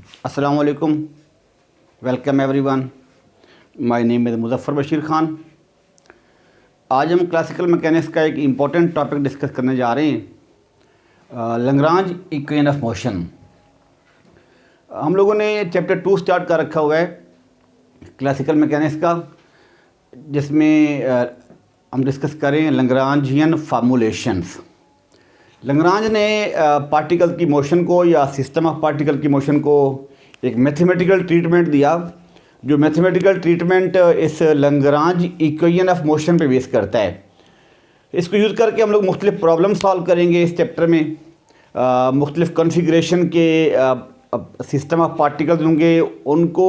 अस्सलाम वालेकुम, welcome everyone. My name is Muzaffar Bashir Khan. आज हम क्लासिकल मैकेनिक्स का एक इम्पॉर्टेंट टॉपिक डिस्कस करने जा रहे हैं, लैग्रांज इक्वेशन ऑफ मोशन। हम लोगों ने चैप्टर 2 स्टार्ट कर रखा हुआ है क्लासिकल मैकेनिक्स का, जिसमें हम डिस्कस करें लैग्रांजियन फार्मूलेशंस। लैग्रांज ने पार्टिकल की मोशन को या सिस्टम ऑफ पार्टिकल की मोशन को एक मैथमेटिकल ट्रीटमेंट दिया, जो मैथमेटिकल ट्रीटमेंट इस लैग्रांज इक्वेशन ऑफ मोशन पे बेस करता है। इसको यूज़ करके हम लोग मुख्तलिफ प्रॉब्लम सॉल्व करेंगे इस चैप्टर में। मुख्तलिफ कॉन्फ़िगरेशन के सिस्टम ऑफ पार्टिकल्स होंगे, उनको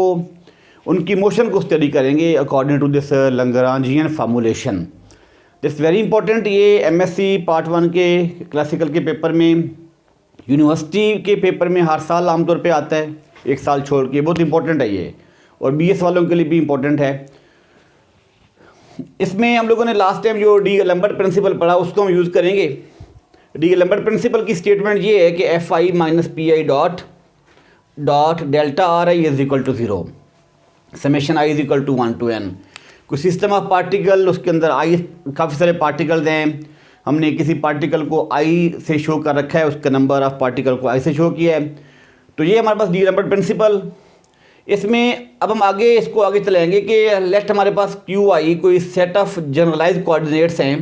उनकी मोशन को स्टडी करेंगे according to this Lagrangian formulation. This very important. ये एमएससी पार्ट 1 के क्लासिकल के पेपर में, यूनिवर्सिटी के पेपर में हर साल आमतौर पे आता है, एक साल छोड़ के। बहुत इंपॉर्टेंट है ये, और बीएस वालों के लिए भी इंपॉर्टेंट है। इसमें हम लोगों ने लास्ट टाइम जो डी लैम्बर्ट प्रिंसिपल पढ़ा, उसको हम यूज़ करेंगे। डी लैम्बर्ट प्रिंसिपल की स्टेटमेंट ये है कि F I minus P I dot delta R I is equal to 0, summation I is equal to 1 to n। कोई सिस्टम ऑफ पार्टिकल, उसके अंदर आई काफ़ी सारे पार्टिकल्स हैं। हमने किसी पार्टिकल को आई से शो कर रखा है, उसका नंबर ऑफ पार्टिकल को आई से शो किया है। तो ये हमारे पास डी लैम्बर्ट प्रिंसिपल। इसमें अब हम इसको आगे चलाएंगे कि लेट हमारे पास क्यू आई कोई सेट ऑफ जनरलाइज कोऑर्डिनेट्स हैं,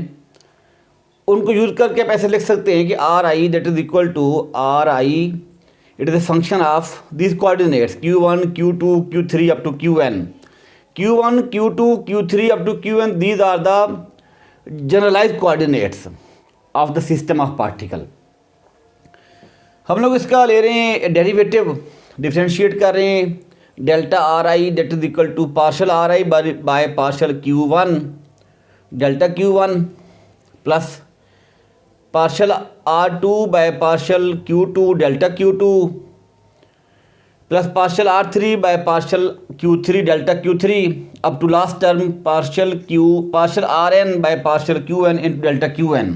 उनको यूज़ करके आप ऐसे लिख सकते हैं कि R I that is equal to R I, it is a function of this coordinates Q1, Q2, Q3 up to Qn। Q1, Q2, Q3 up to Qn, these are the generalized coordinates of the system of particle। हम लोग इसका ले रहे हैं derivative, differentiate कर रहे हैं। Delta R I that is equal to partial R I by partial Q1 delta Q1 plus partial R2 by partial Q2 delta Q2 plus partial R3 by partial Q3 delta Q3 up to last term partial Rn by partial Qn in delta Qn।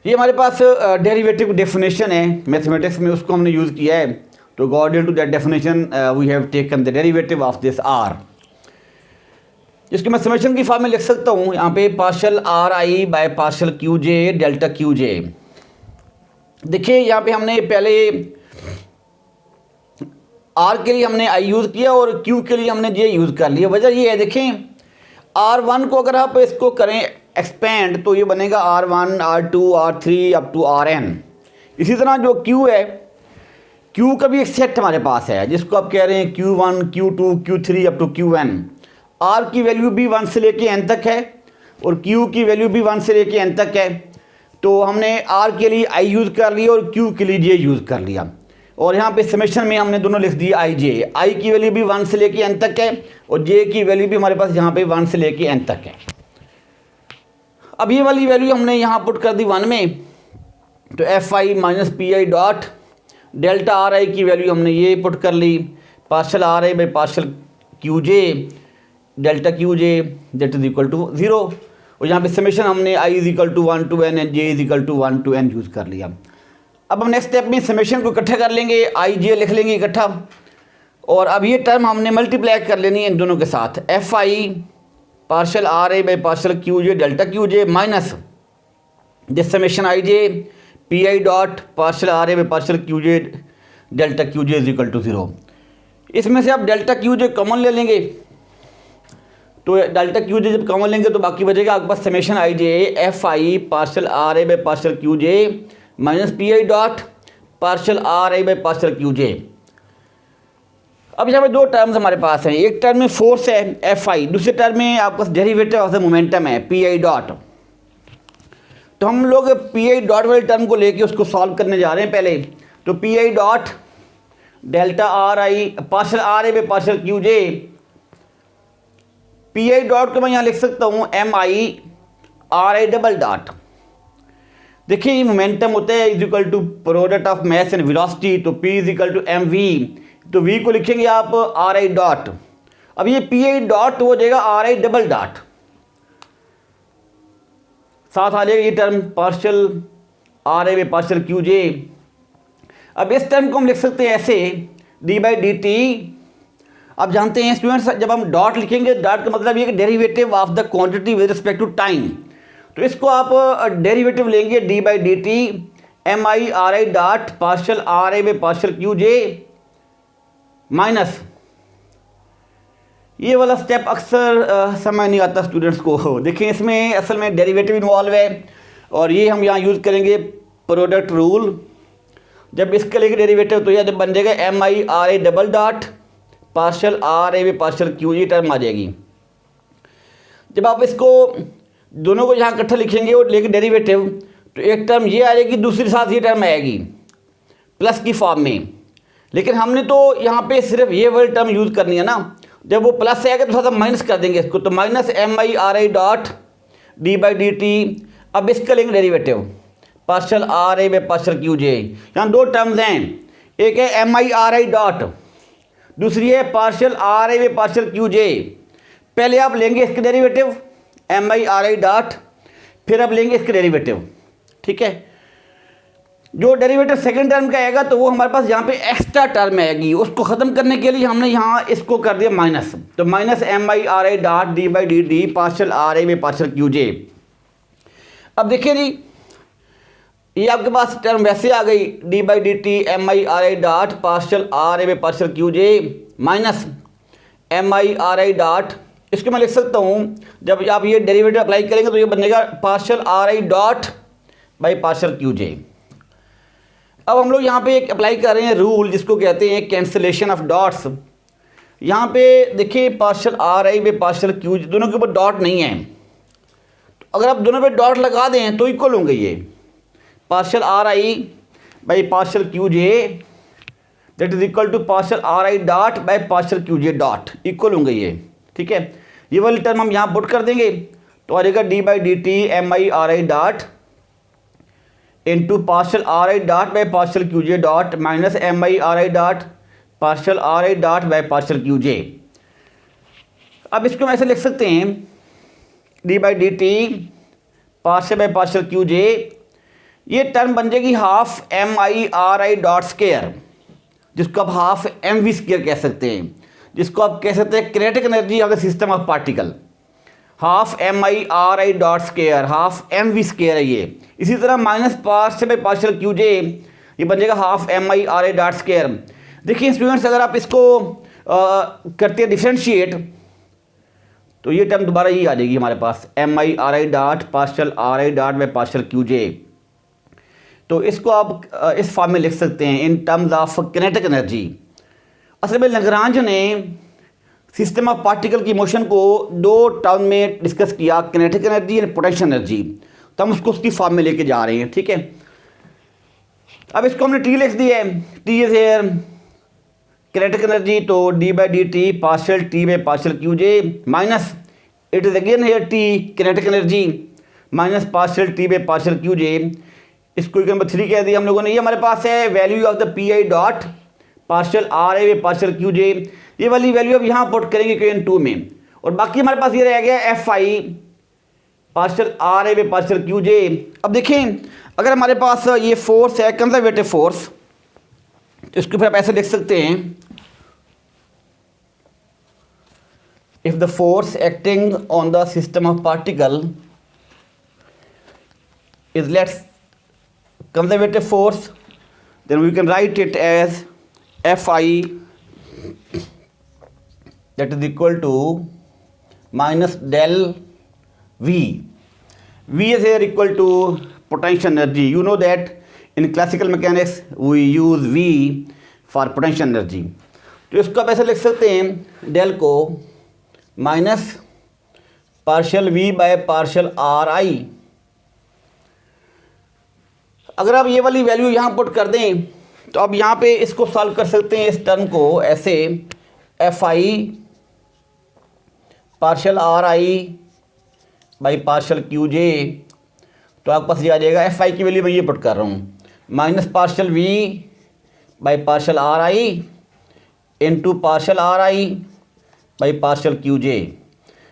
ये हमारे पास derivative definition है mathematics में, उसको हमने use किया है। तो according to that definition we have taken the derivative of this R, जिसको मैं समेशन की फॉर्म में लिख सकता हूँ यहाँ पे partial R I by partial Qj delta Qj। देखिए यहाँ पे हमने पहले आर के लिए हमने आई यूज़ किया और क्यू के लिए हमने जे यूज़ कर लिया। वजह ये है, देखें R1 को अगर आप इसको करें एक्सपेंड तो ये बनेगा R1, R2, R3 up to Rn। इसी तरह जो Q है, Q का भी एक सेट हमारे पास है जिसको आप कह रहे हैं Q1, Q2, Q3 up to Qn। R की वैल्यू भी 1 से लेके n तक है और Q की वैल्यू भी 1 से लेके n तक है। तो हमने R के लिए I यूज़ कर लिया और Q के लिए J यूज़ कर लिया, और यहाँ पे समेशन में हमने दोनों लिख दिया आई जे। आई की वैल्यू भी 1 से लेके n तक है और जे की वैल्यू भी हमारे पास यहाँ पे 1 से लेके n तक है। अब ये वाली वैल्यू हमने यहाँ पुट कर दी 1 में, तो F I minus P I dot delta R I की वैल्यू हमने ये पुट कर ली, partial R I by partial Q J delta Q J that is equal to 0, और यहाँ पे समेशन हमने I is equal to 1 to n and J is equal to 1 to n use कर लिया। अब हम नेक्स्ट स्टेप में summation को इकट्ठा कर लेंगे, आई जे लिख लेंगे इकट्ठा, और अब ये टर्म हमने मल्टीप्लाई कर लेनी है इन दोनों के साथ। F I partial R I by partial Q J delta Q J minus this summation I J P I dot partial R I by partial Q J delta Q J is equal to 0। इसमें से आप delta Q जे common ले लेंगे, तो delta Q जे जब common लेंगे तो बाकी बचेगा आपके पास summation I J F I partial R I by partial Q J minus P I dot partial R I by partial Q J. अब यहाँ पे दो टर्म्स हमारे पास हैं, एक टर्म में फोर्स है एफ आई, दूसरे टर्म में आपके पास डेरिवेटिव ऑफ द मोमेंटम है पी आई डॉट। तो हम लोग पी आई डॉट वाले टर्म को लेके उसको सॉल्व करने जा रहे हैं पहले। तो P I dot delta R I partial R I by partial Q J, P I dot को मैं यहाँ लिख सकता हूँ M I R I double dot. देखिए ये मोमेंटम होता है is equal to product of mass and velocity, तो P is equal to M V, तो V को लिखेंगे आप आर आई डॉट। अब ये पी आई डॉट हो जाएगा आर आई डबल डॉट, साथ आ जाएगा ये term partial R I by partial Q J. अब इस टर्म को हम लिख सकते हैं ऐसे डी बाई डी टी। आप जानते हैं स्टूडेंट्स, जब हम डॉट लिखेंगे, डॉट का मतलब ये कि derivative of the quantity with respect to time. तो इसको आप डेरिवेटिव लेंगे D by D T M I R I dot partial R A by partial Q J minus, ये वाला स्टेप अक्सर समझ नहीं आता स्टूडेंट्स को। देखिए इसमें असल में डेरिवेटिव इन्वॉल्व है और ये हम यहाँ यूज़ करेंगे प्रोडक्ट रूल। जब इसके लिए डेरिवेटिव तो यह जब बन जाएगा M I R A double dot partial R A by partial Q, ये टर्म आ जाएगी। जब आप इसको दोनों को यहाँ इकट्ठा लिखेंगे और लेके डेरिवेटिव, तो एक टर्म ये आ जाएगी, दूसरी साथ ये टर्म आएगी प्लस की फॉर्म में। लेकिन हमने तो यहाँ पे सिर्फ ये वाली टर्म यूज़ करनी है ना, जब वो प्लस से आएगा तो साथ माइनस कर देंगे इसको, तो minus M I R I dot D by D T. अब इसका लेंगे derivative partial R A by partial Q J. यहाँ दो टर्म्स हैं, एक है M I R I dot, दूसरी है partial R A by partial Q J. पहले आप लेंगे इसके derivative M I R I dot, फिर आप लेंगे इसके डेरिवेटिव, ठीक है। जो डेरिवेटिव सेकंड टर्म का आएगा तो वो हमारे पास यहाँ पे एक्स्ट्रा टर्म आएगी, उसको ख़त्म करने के लिए हमने यहाँ इसको कर दिया माइनस। तो minus M I R I dot D by D T partial R A by partial Q J. अब देखिए जी, ये आपके पास टर्म वैसे आ गई D by D T M I R I dot partial R A by partial Q J minus M I R I dot, इसको मैं लिख सकता हूँ, जब आप ये डेरिवेटिव अप्लाई करेंगे तो ये बनेगा partial R I dot by partial Q J. अब हम लोग यहाँ पे एक अप्लाई कर रहे हैं रूल जिसको कहते हैं कैंसिलेशन ऑफ डॉट्स। यहाँ पे देखिए partial R I by partial Q J, दोनों के ऊपर डॉट नहीं है, तो अगर आप दोनों पे डॉट लगा दें तो इक्वल होंगे। ये partial R I by partial Q J that is equal to partial R I dot by partial Q J dot, equal होंगे ये, ठीक है। ये वाली टर्म हम यहाँ पुट कर देंगे तो आ जाएगा D by D T M I R I dot into partial R I dot by partial Q J dot minus M I R I dot partial R I dot by partial Q J. अब इसको हम ऐसे लिख सकते हैं D by D T partial by partial Q J, ये term बन जाएगी half M I R I dot square, जिसको आप हाफ एम वी स्केयर कह सकते हैं, जिसको आप कह सकते हैं kinetic energy of the system of particle. Half M I R I dot square, half M V square है ये। इसी तरह minus partial by partial Q J, ये बन जाएगा half M I R I dot square. देखिए students, अगर आप इसको करते हैं डिफ्रेंशिएट तो ये टर्म दोबारा ये आ जाएगी हमारे पास M I R I dot partial R I dot by partial Q J. तो इसको आप इस फॉर्म में लिख सकते हैं in terms of kinetic energy. असल में लैग्रांज ने सिस्टम ऑफ पार्टिकल की मोशन को दो टर्म में डिस्कस किया, kinetic energy and potential energy, तो हम उसको उसकी फॉर्म में लेके जा रहे हैं, ठीक है। अब इसको हमने टी लिख दिया है, T is here kinetic energy, तो D by D T partial T by partial Q J minus it is again here T kinetic energy minus partial T by partial Q J. इसको number 3 कह दिया हम लोगों ने। ये हमारे पास है value of the P I dot partial R A by partial Q J, ये वाली वैल्यू अब यहाँ पुट करेंगे क्वेश्चन 2 में, और बाकी हमारे पास ये रह गया F I partial R A by partial Q J. अब देखें, अगर हमारे पास ये फोर्स है कंजर्वेटिव फोर्स, तो इसको फिर आप ऐसे लिख सकते हैं if the force acting on the system of particle is let's conservative force, then we can write it as Fi that is equal to minus del V. V is here equal to potential energy. You know that in classical mechanics we use V for potential energy. तो इसको आप ऐसे लिख सकते हैं del को minus partial V by partial R आई। अगर आप ये वाली वैल्यू यहाँ पुट कर दें तो अब यहाँ पे इसको सॉल्व कर सकते हैं इस टर्म को ऐसे F I partial R I by partial Q J. तो आपके पास ये आ जाएगा एफ आई की वैल्यू मैं ये पुट कर रहा हूँ minus partial V by partial R I into partial R I by partial Q J.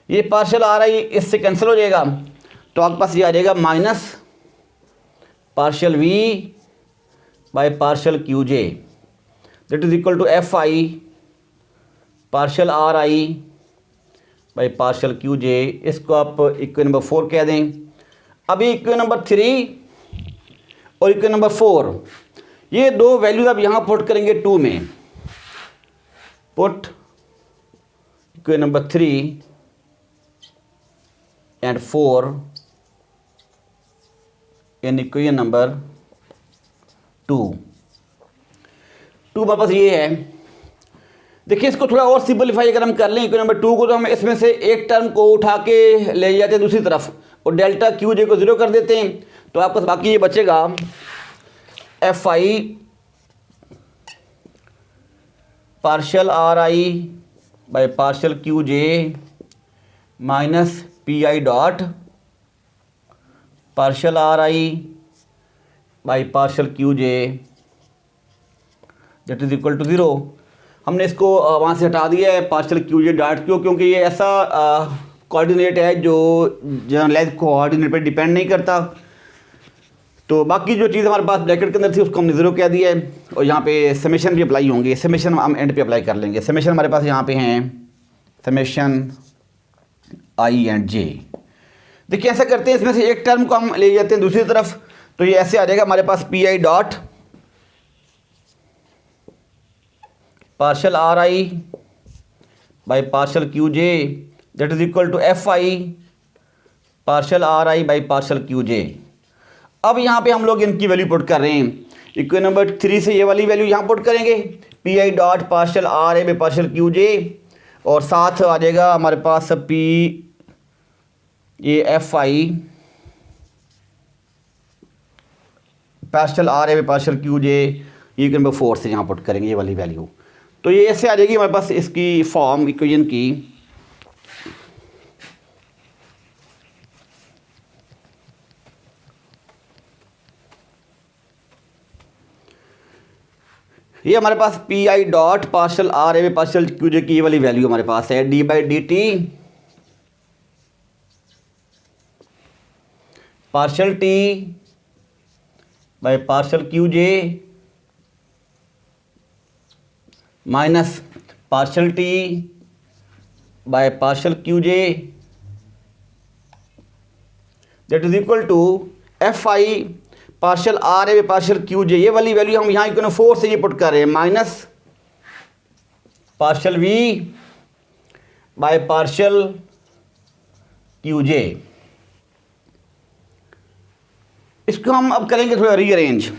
ये पार्शल आर आई इससे कैंसिल हो जाएगा, तो आपके पास ये आ जाएगा minus partial V by partial Q J that is equal to F I partial R I by partial Q J. इसको आप इक्वेशन नंबर 4 कह दें। अभी इक्वेशन नंबर 3 और इक्वेशन नंबर 4 ये दो वैल्यूज आप यहाँ पुट करेंगे 2 में। Put equation number 3 and 4 in equation number 2 हमारे पास ये है। देखिए इसको थोड़ा और सिंपलीफाई अगर हम कर लें इक्वेशन नंबर 2 को, तो हम इसमें से एक टर्म को उठा के ले जाते हैं दूसरी तरफ और डेल्टा क्यू जे को 0 कर देते हैं, तो आपके पास बाकी ये बचेगा F I partial R I by partial Q J minus P I dot partial R I by partial Q J that is equal to 0। हमने इसको वहाँ से हटा दिया है partial Q J dot Q, क्योंकि ये ऐसा कोऑर्डिनेट है जो जनरलाइज कोऑर्डिनेट पर डिपेंड नहीं करता। तो बाकी जो चीज़ हमारे पास ब्रैकेट के अंदर थी उसको हमने 0 कह दिया है और यहाँ पे समेशन भी अप्लाई होंगे। समेशन हम एंड पे अप्लाई कर लेंगे। समेशन हमारे पास यहाँ पे हैं समेशन आई एंड जे। देखिए ऐसा करते हैं, इसमें से एक टर्म को हम ले जाते हैं दूसरी तरफ, तो ये ऐसे आ जाएगा हमारे पास P I dot partial R I by partial Q J that is equal to F I partial R I by partial Q J. अब यहाँ पे हम लोग इनकी वैल्यू पुट कर रहे हैं। इक्वेशन नंबर 3 से ये वाली वैल्यू यहाँ पुट करेंगे P I dot partial R I by partial Q J, और साथ आ जाएगा हमारे पास पी ये F I partial R I by partial Q J, ये इक्वेशन नंबर 4 से यहाँ पुट करेंगे ये वाली वैल्यू। तो ये ऐसे आ जाएगी हमारे पास इसकी फॉर्म इक्वेशन की। ये हमारे पास P I dot partial R A partial Q J की ये वाली वैल्यू हमारे पास है D by D T partial T by partial Q J minus partial T by partial Q J that is equal to F I partial R A partial Q J. ये वाली value हम यहाँ equation 4 से ये put कर रहे हैं minus partial V by partial Q J. इसको हम अब करेंगे थोड़ा rearrange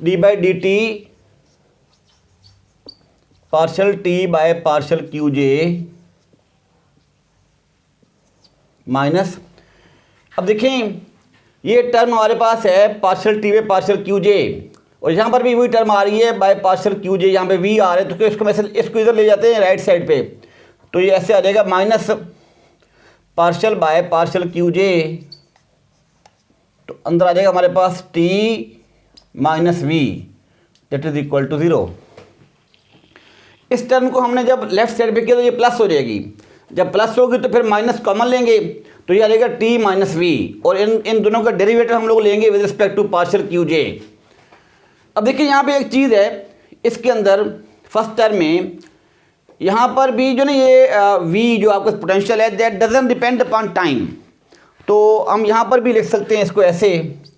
D by D T partial T by partial Q J minus, अब देखें ये टर्म हमारे पास है partial T by partial Q J, और यहाँ पर भी वही टर्म आ रही है बाय पार्शियल क्यू जे, यहाँ पे वी आ रहा है, तो इसको इसको इधर ले जाते हैं राइट साइड पे, तो ये ऐसे आ जाएगा minus partial by partial Q J, तो अंदर आ जाएगा हमारे पास T minus V that is equal to 0। इस टर्म को हमने जब लेफ्ट साइड पे किया तो ये प्लस हो जाएगी, जब प्लस होगी तो फिर माइनस कॉमन लेंगे तो ये आ जाएगा टी माइनस वी, और इन दोनों का डेरिवेटिव हम लोग लेंगे with respect to partial Q J. अब देखिए यहाँ पे एक चीज़ है इसके अंदर फर्स्ट टर्म में, यहाँ पर भी जो ना ये वी जो आपका पोटेंशियल है that doesn't depend upon time, तो हम यहाँ पर भी लिख सकते हैं इसको ऐसे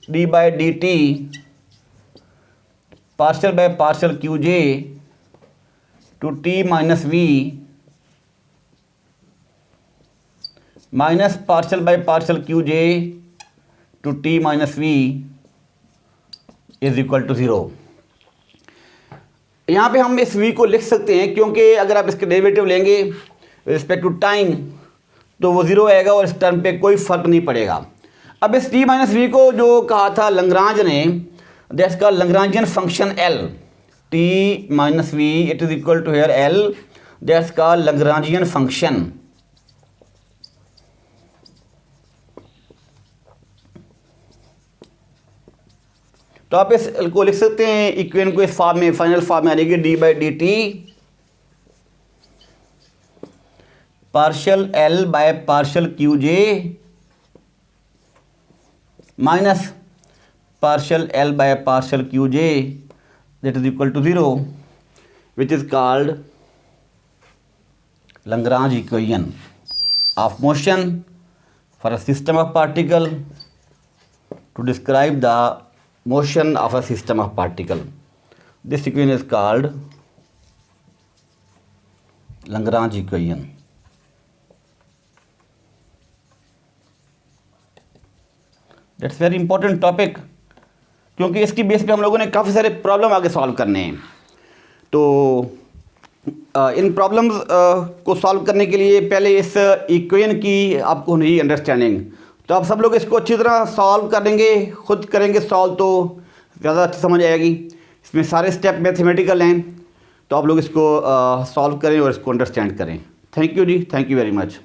D by D T partial by partial Q J to T minus V minus partial by partial Q J to T minus V is equal to 0। यहाँ पे हम इस v को लिख सकते हैं क्योंकि अगर आप इसके डेरिवेटिव लेंगे रिस्पेक्ट टू टाइम तो वो 0 आएगा और इस टर्म पे कोई फर्क नहीं पड़ेगा। अब इस t माइनस वी को जो कहा था लैग्रांज ने, दैट्स का Lagrangian function L t minus V it is equal to here L, that's का लैग्रांजियन फंक्शन। तो आप इस को लिख सकते हैं इक्वेशन को इस फॉर्म में, फाइनल फॉर्म में आ जाएगी D by D T partial L by partial Q J minus partial L by partial Qj that is equal to 0, which is called Lagrange equation of motion for a system of particle to describe the motion of a system of particle. This equation is called Lagrange equation. That's very important topic, क्योंकि इसकी base पे हम लोगों ने काफ़ी सारे problem आगे solve करने हैं। तो इन प्रॉब्लम्स को सॉल्व करने के लिए पहले इस इक्वेशन की आपको होनी अंडरस्टैंडिंग। तो आप सब लोग इसको अच्छी तरह सॉल्व करेंगे, खुद करेंगे सॉल्व तो ज़्यादा अच्छी समझ आएगी। इसमें सारे स्टेप मैथमेटिकल हैं, तो आप लोग इसको सॉल्व करें और इसको अंडरस्टैंड करें। Thank you ji, thank you very much.